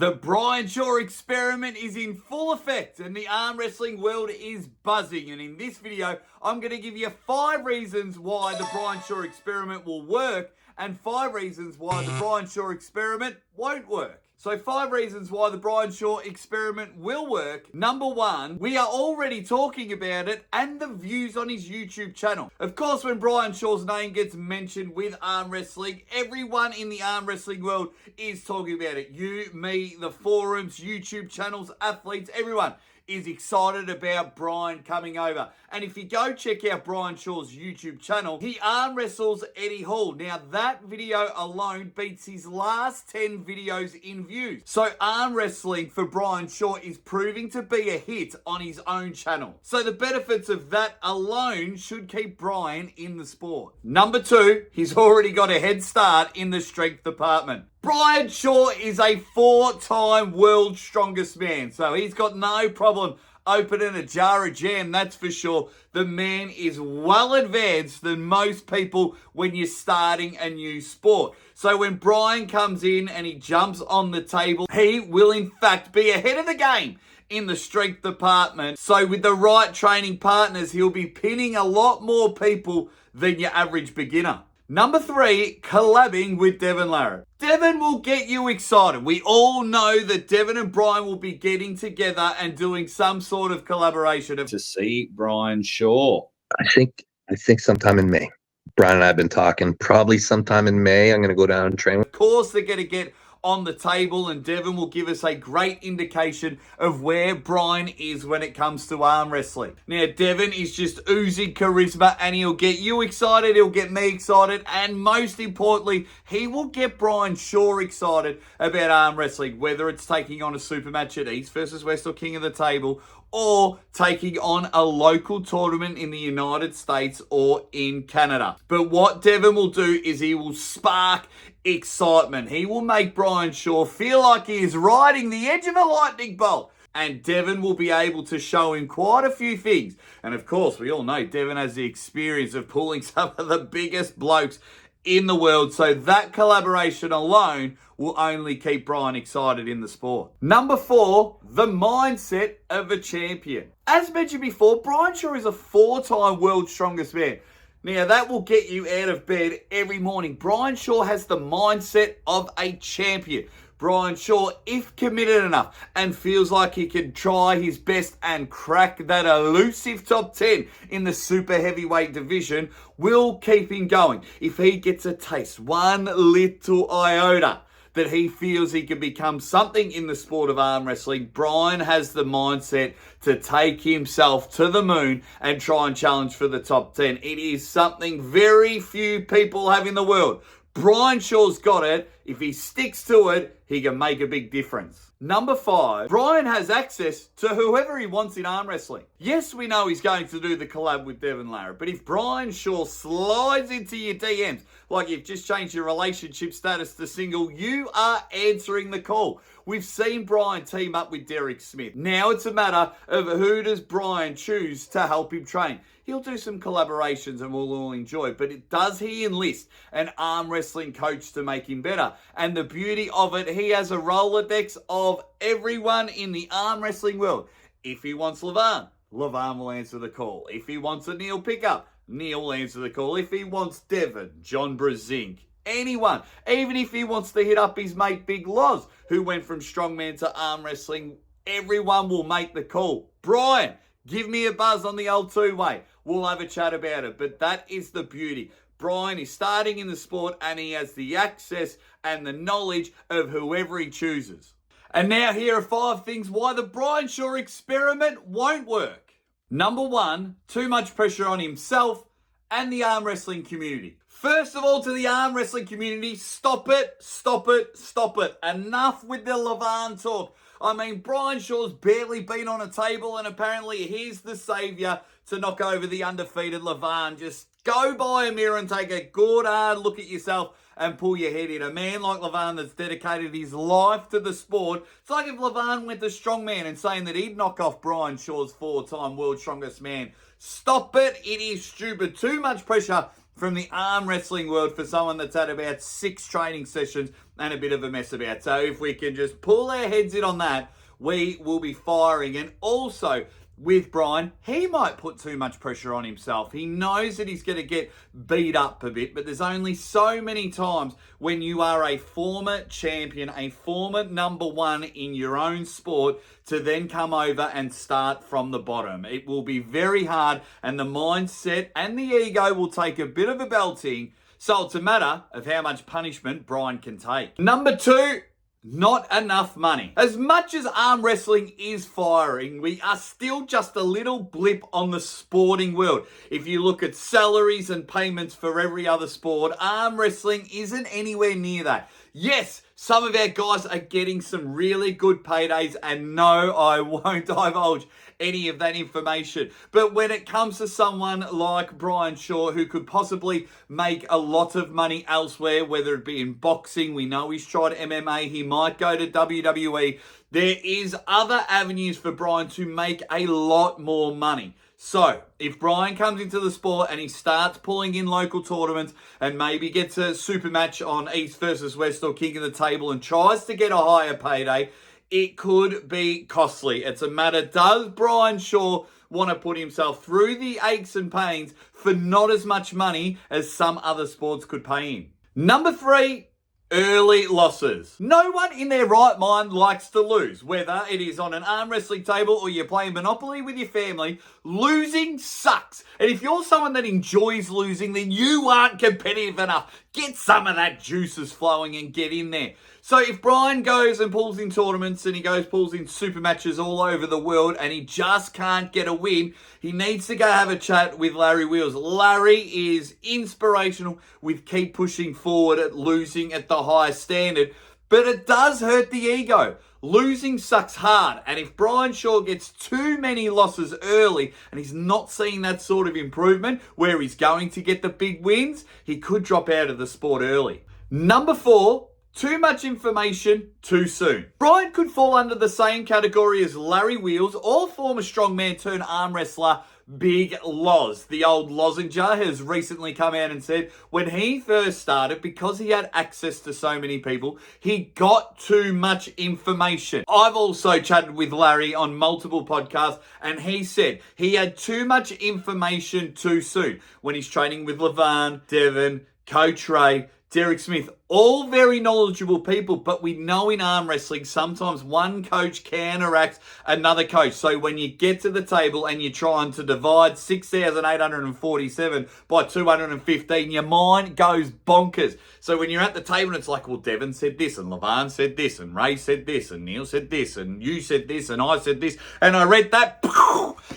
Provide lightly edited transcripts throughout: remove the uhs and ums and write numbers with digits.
The Brian Shaw experiment is in full effect and the arm wrestling world is buzzing. And in this video, I'm going to give you 5 reasons why the Brian Shaw experiment will work and 5 reasons why the Brian Shaw experiment won't work. So 5 reasons why the Brian Shaw experiment will work. Number 1, we are already talking about it and the views on his YouTube channel. Of course, when Brian Shaw's name gets mentioned with arm wrestling, everyone in the arm wrestling world is talking about it. You, me, the forums, YouTube channels, athletes, everyone is excited about Brian coming over. And if you go check out Brian Shaw's YouTube channel, he arm wrestles Eddie Hall. Now that video alone beats his last 10 videos in views. So arm wrestling for Brian Shaw is proving to be a hit on his own channel. So the benefits of that alone should keep Brian in the sport. Number 2, he's already got a head start in the strength department. Brian Shaw is a 4-time world's strongest man, so he's got no problem opening a jar of jam, that's for sure. The man is well advanced than most people when you're starting a new sport. So when Brian comes in and he jumps on the table, he will in fact be ahead of the game in the strength department. So with the right training partners, he'll be pinning a lot more people than your average beginner. Number 3, collabing with Devon Larratt. Devon will get you excited. We all know that Devon and Brian will be getting together and doing some sort of collaboration. To see Brian Shaw. I think sometime in May. Brian and I have been talking. Probably sometime in May, I'm going to go down and train. Of course, they're going to get on the table and Devon will give us a great indication of where Brian is when it comes to arm wrestling. Now, Devon is just oozing charisma and he'll get you excited, he'll get me excited, and most importantly, he will get Brian Shaw excited about arm wrestling, whether it's taking on a super match at East versus West or King of the Table, or taking on a local tournament in the United States or in Canada. But what Devon will do is he will spark excitement. He will make Brian Shaw feel like he is riding the edge of a lightning bolt. And Devon will be able to show him quite a few things. And of course, we all know Devon has the experience of pulling some of the biggest blokes in the world. So that collaboration alone will only keep Brian excited in the sport. Number 4, the mindset of a champion. As mentioned before, Brian Shaw is a 4-time world's strongest man. Now, that will get you out of bed every morning. Brian Shaw has the mindset of a champion. Brian Shaw, if committed enough and feels like he can try his best and crack that elusive top 10 in the super heavyweight division, will keep him going. If he gets a taste, one little iota, that he feels he can become something in the sport of arm wrestling, Brian has the mindset to take himself to the moon and try and challenge for the top 10. It is something very few people have in the world. Brian Shaw's got it. If he sticks to it, he can make a big difference. Number 5, Brian has access to whoever he wants in arm wrestling. Yes, we know he's going to do the collab with Devon Larratt, but if Brian Shaw slides into your DMs, like you've just changed your relationship status to single, you are answering the call. We've seen Brian team up with Derek Smith. Now it's a matter of who does Brian choose to help him train. He'll do some collaborations and we'll all enjoy it, but does he enlist an arm wrestling coach to make him better? And the beauty of it, he has a Rolodex of everyone in the arm wrestling world. If he wants LeVan, LeVan will answer the call. If he wants a Neil pickup, Neil will answer the call. If he wants Devon, John Brezink, anyone, even if he wants to hit up his mate Big Loz, who went from strongman to arm wrestling, everyone will make the call. Brian, give me a buzz on the old 2-way. We'll have a chat about it. But that is the beauty. Brian is starting in the sport and he has the access and the knowledge of whoever he chooses. And now here are 5 things why the Brian Shaw experiment won't work. Number 1, too much pressure on himself and the arm wrestling community. First of all, to the arm wrestling community, stop it, stop it, stop it. Enough with the LeVan talk. I mean, Brian Shaw's barely been on a table and apparently he's the saviour to knock over the undefeated LeVan. Just go by a mirror and take a good hard look at yourself and pull your head in. A man like LeVan that's dedicated his life to the sport. It's like if LeVan went to strongman and saying that he'd knock off Brian Shaw's 4-time world's strongest man. Stop it. It is stupid. Too much pressure from the arm wrestling world for someone that's had about 6 training sessions and a bit of a mess about. So if we can just pull our heads in on that, we will be firing. And also, with Brian, he might put too much pressure on himself. He knows that he's going to get beat up a bit, but there's only so many times when you are a former champion, a former number 1 in your own sport, to then come over and start from the bottom. It will be very hard, and the mindset and the ego will take a bit of a belting. So it's a matter of how much punishment Brian can take. Number 2, not enough money. As much as arm wrestling is firing, we are still just a little blip on the sporting world. If you look at salaries and payments for every other sport, arm wrestling isn't anywhere near that. Yes, some of our guys are getting some really good paydays, and no, I won't divulge any of that information. But when it comes to someone like Brian Shaw, who could possibly make a lot of money elsewhere, whether it be in boxing, we know he's tried MMA, he might go to WWE. There is other avenues for Brian to make a lot more money. So, if Brian comes into the sport and he starts pulling in local tournaments and maybe gets a super match on East versus West or King of the Table and tries to get a higher payday, it could be costly. It's a matter, does Brian Shaw want to put himself through the aches and pains for not as much money as some other sports could pay him? Number 3, early losses. No one in their right mind likes to lose. Whether it is on an arm wrestling table or you're playing Monopoly with your family, losing sucks. And if you're someone that enjoys losing, then you aren't competitive enough. Get some of that juices flowing and get in there. So if Brian goes and pulls in tournaments and he pulls in super matches all over the world and he just can't get a win, he needs to go have a chat with Larry Wheels. Larry is inspirational with keep pushing forward at losing at the highest standard, but it does hurt the ego. Losing sucks hard, and if Brian Shaw gets too many losses early and he's not seeing that sort of improvement where he's going to get the big wins, he could drop out of the sport early. Number 4, too much information too soon. Brian could fall under the same category as Larry Wheels or former strongman turned arm wrestler Big Loz. The old lozenger has recently come out and said when he first started, because he had access to so many people, he got too much information. I've also chatted with Larry on multiple podcasts, and he said he had too much information too soon when he's training with Levan, Devon, Coach Ray, Derek Smith, all very knowledgeable people, but we know in arm wrestling, sometimes one coach counteracts another coach. So when you get to the table and you're trying to divide 6,847 by 215, your mind goes bonkers. So when you're at the table, it's like, well, Devon said this, and Levan said this, and Ray said this, and Neil said this, and you said this, and I said this, and I read that,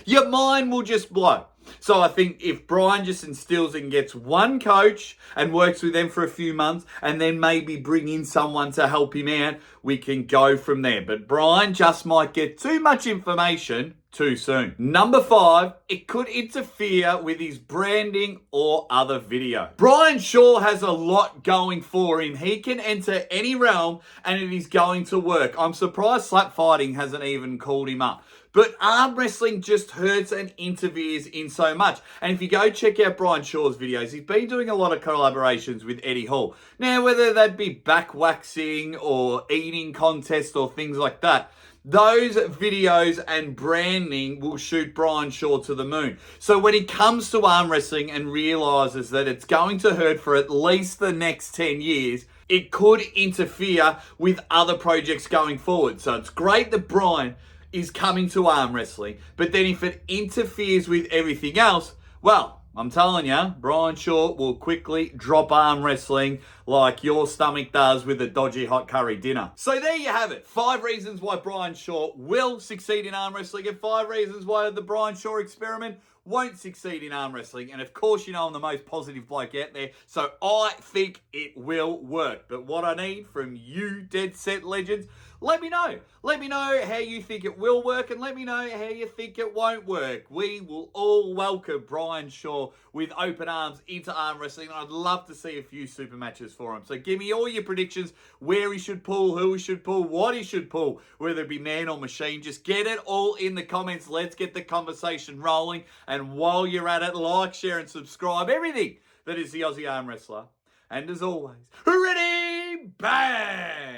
your mind will just blow. So I think if Brian just instills and gets one coach and works with them for a few months and then maybe bring in someone to help him out, we can go from there. But Brian just might get too much information too soon. Number 5, it could interfere with his branding or other video. Brian Shaw has a lot going for him. He can enter any realm and it is going to work. I'm surprised slap fighting hasn't even called him up. But arm wrestling just hurts and interferes in so much. And if you go check out Brian Shaw's videos, he's been doing a lot of collaborations with Eddie Hall. Now, whether that be back waxing or eating contests or things like that, those videos and branding will shoot Brian Shaw to the moon. So when he comes to arm wrestling and realizes that it's going to hurt for at least the next 10 years, it could interfere with other projects going forward. So it's great that Brian is coming to arm wrestling, but then if it interferes with everything else, well, I'm telling you, Brian Shaw will quickly drop arm wrestling like your stomach does with a dodgy hot curry dinner. So there you have it. 5 reasons why Brian Shaw will succeed in arm wrestling and 5 reasons why the Brian Shaw experiment won't succeed in arm wrestling. And of course, you know I'm the most positive bloke out there, so I think it will work. But what I need from you dead set legends, let me know. Let me know how you think it will work and let me know how you think it won't work. We will all welcome Brian Shaw with open arms into arm wrestling. I'd love to see a few super matches for him. So give me all your predictions, where he should pull, who he should pull, what he should pull, whether it be man or machine. Just get it all in the comments. Let's get the conversation rolling. And while you're at it, like, share and subscribe. Everything that is the Aussie Arm Wrestler. And as always, ready, bang!